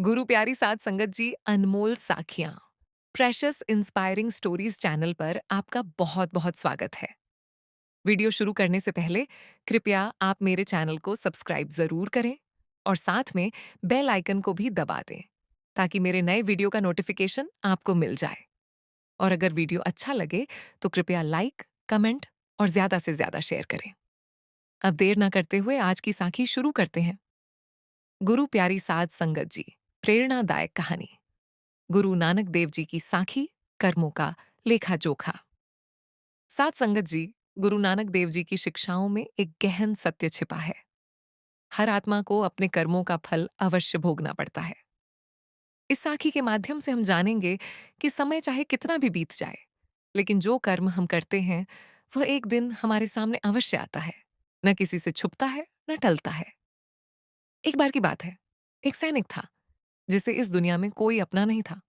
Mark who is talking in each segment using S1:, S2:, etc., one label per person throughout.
S1: गुरु प्यारी साध संगत जी, अनमोल साखियां प्रेशस इंस्पायरिंग स्टोरीज चैनल पर आपका बहुत बहुत स्वागत है। वीडियो शुरू करने से पहले कृपया आप मेरे चैनल को सब्सक्राइब जरूर करें और साथ में बेल आइकन को भी दबा दें ताकि मेरे नए वीडियो का नोटिफिकेशन आपको मिल जाए। और अगर वीडियो अच्छा लगे तो कृपया लाइक, कमेंट और ज्यादा से ज्यादा शेयर करें। अब देर ना करते हुए आज की साखी शुरू करते हैं। गुरु प्यारी साध संगत जी, प्रेरणादायक कहानी। गुरु नानक देव जी की साखी, कर्मों का लेखा जोखा। साध संगत जी, गुरु नानक देव जी की शिक्षाओं में एक गहन सत्य छिपा है। हर आत्मा को अपने कर्मों का फल अवश्य भोगना पड़ता है। इस साखी के माध्यम से हम जानेंगे कि समय चाहे कितना भी बीत जाए, लेकिन जो कर्म हम करते हैं वह एक दिन हमारे सामने अवश्य आता है। न किसी से छुपता है, न टलता है। एक बार की बात है, एक सैनिक था जिसे इस दुनिया में कोई अपना नहीं था।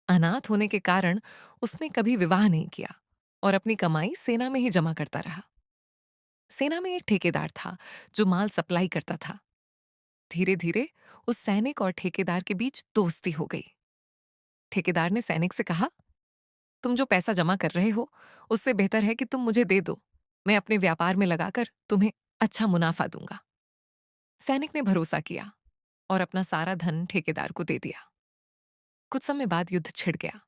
S1: अनाथ होने के कारण उसने कभी विवाह नहीं किया और अपनी कमाई सेना में ही जमा करता रहा। सेना में एक ठेकेदार था जो माल सप्लाई करता था। धीरे धीरे उस सैनिक और ठेकेदार के बीच दोस्ती हो गई। ठेकेदार ने सैनिक से कहा, तुम जो पैसा जमा कर रहे हो उससे बेहतर है कि तुम मुझे दे दो। मैं अपने व्यापार में लगाकर तुम्हें अच्छा मुनाफा दूंगा। सैनिक ने भरोसा किया और अपना सारा धन ठेकेदार को दे दिया। कुछ समय बाद युद्ध छिड़ गया।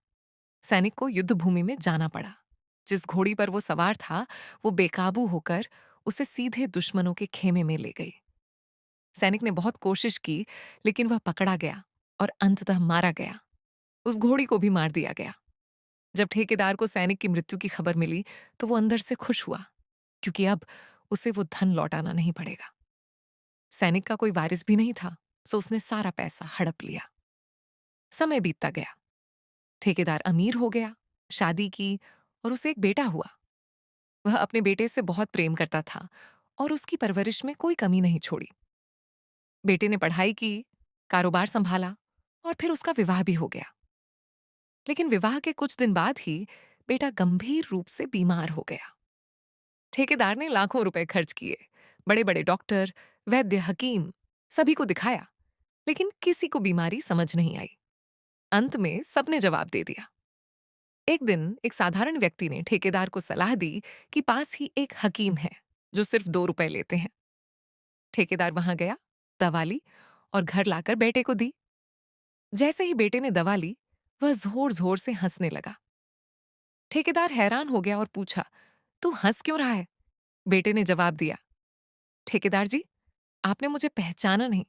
S1: सैनिक को युद्ध भूमि में जाना पड़ा। जिस घोड़ी पर वो सवार था वो बेकाबू होकर उसे सीधे दुश्मनों के खेमे में ले गई। सैनिक ने बहुत कोशिश की, लेकिन वह पकड़ा गया और अंततः मारा गया। उस घोड़ी को भी मार दिया गया। जब ठेकेदार को सैनिक की मृत्यु की खबर मिली तो वो अंदर से खुश हुआ, क्योंकि अब उसे वो धन लौटाना नहीं पड़ेगा। सैनिक का कोई वारिस भी नहीं था, सो उसने सारा पैसा हड़प लिया। समय बीतता गया। ठेकेदार अमीर हो गया, शादी की और उसे एक बेटा हुआ। वह अपने बेटे से बहुत प्रेम करता था और उसकी परवरिश में कोई कमी नहीं छोड़ी। बेटे ने पढ़ाई की, कारोबार संभाला और फिर उसका विवाह भी हो गया। लेकिन विवाह के कुछ दिन बाद ही बेटा गंभीर रूप से बीमार हो गया। ठेकेदार ने लाखों रुपए खर्च किए। बड़े बड़े डॉक्टर, वैद्य, हकीम सभी को दिखाया, लेकिन किसी को बीमारी समझ नहीं आई। अंत में सबने जवाब दे दिया। एक दिन एक साधारण व्यक्ति ने ठेकेदार को सलाह दी कि पास ही एक हकीम है जो सिर्फ 2 रुपए लेते हैं। ठेकेदार वहां गया, दवा ली और घर लाकर बेटे को दी। जैसे ही बेटे ने दवा ली, वह जोर जोर से हंसने लगा। ठेकेदार हैरान हो गया और पूछा, तू हंस क्यों रहा है? बेटे ने जवाब दिया, ठेकेदार जी, आपने मुझे पहचाना नहीं।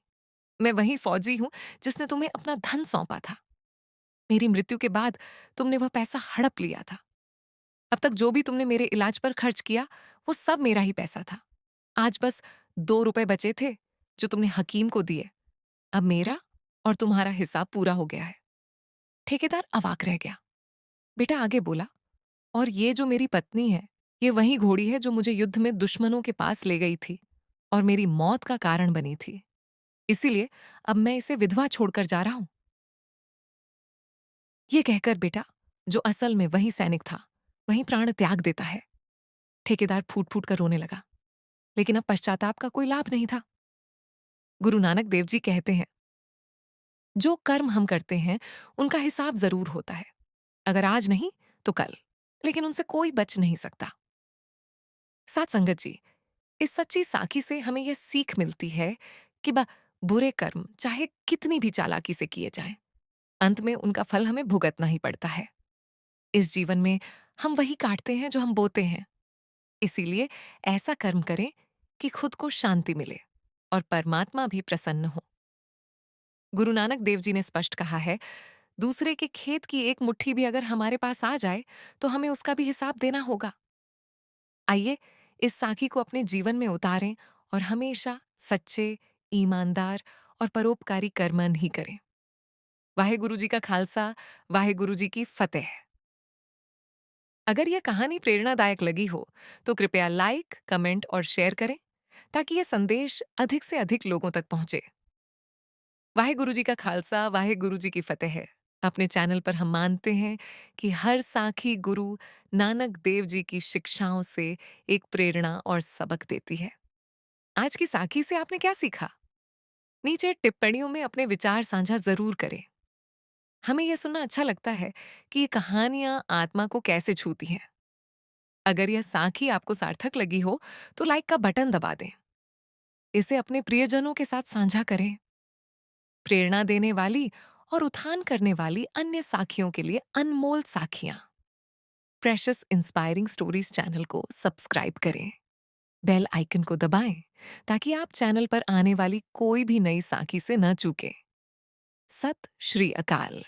S1: मैं वही फौजी हूं जिसने तुम्हें अपना धन सौंपा था। मेरी मृत्यु के बाद तुमने वह पैसा हड़प लिया था। अब तक जो भी तुमने मेरे इलाज पर खर्च किया वो सब मेरा ही पैसा था। आज बस 2 रुपए बचे थे जो तुमने हकीम को दिए। अब मेरा और तुम्हारा हिसाब पूरा हो गया है। ठेकेदार अवाक रह गया। बेटा आगे बोला, और ये जो मेरी पत्नी है, ये वही घोड़ी है जो मुझे युद्ध में दुश्मनों के पास ले गई थी और मेरी मौत का कारण बनी थी। इसीलिए अब मैं इसे विधवा छोड़कर जा रहा हूं। ये कहकर बेटा, जो असल में वही सैनिक था, वही प्राण त्याग देता है। ठेकेदार फूट फूट कर रोने लगा, लेकिन अब पश्चाताप का कोई लाभ नहीं था। गुरु नानक देव जी कहते हैं, जो कर्म हम करते हैं उनका हिसाब जरूर होता है। अगर आज नहीं तो कल, लेकिन उनसे कोई बच नहीं सकता। साथ संगत जी, इस सच्ची साखी से हमें यह सीख मिलती है कि बुरे कर्म चाहे कितनी भी चालाकी से किए जाएं, अंत में उनका फल हमें भुगतना ही पड़ता है। इस जीवन में हम वही काटते हैं जो हम बोते हैं। इसीलिए ऐसा कर्म करें कि खुद को शांति मिले और परमात्मा भी प्रसन्न हो। गुरु नानक देव जी ने स्पष्ट कहा है, दूसरे के खेत की एक मुट्ठी भी अगर हमारे पास आ जाए तो हमें उसका भी हिसाब देना होगा। आइए इस साखी को अपने जीवन में उतारें और हमेशा सच्चे, ईमानदार और परोपकारी कर्मन ही करें। वाहे गुरु जी का खालसा, वाहे गुरु जी की फतेह। अगर यह कहानी प्रेरणादायक लगी हो तो कृपया लाइक, कमेंट और शेयर करें ताकि यह संदेश अधिक से अधिक लोगों तक पहुंचे। वाहे गुरु जी का खालसा, वाहे गुरु जी की फतेह। अपने चैनल पर हम मानते हैं कि हर साखी गुरु नानक देव जी की शिक्षाओं से एक प्रेरणा और सबक देती है। आज की साखी से आपने क्या सीखा? नीचे टिप्पणियों में अपने विचार साझा जरूर करें। हमें यह सुनना अच्छा लगता है कि ये कहानियां आत्मा को कैसे छूती हैं। अगर यह साखी आपको सार्थक लगी हो तो लाइक का बटन दबा दें। इसे अपने प्रियजनों के साथ साझा करें। प्रेरणा देने वाली और उत्थान करने वाली अन्य साखियों के लिए अनमोल साखियां प्रेशियस इंस्पायरिंग स्टोरीज चैनल को सब्सक्राइब करें। बेल आइकन को दबाएं ताकि आप चैनल पर आने वाली कोई भी नई साखी से न चूकें। सत श्री अकाल।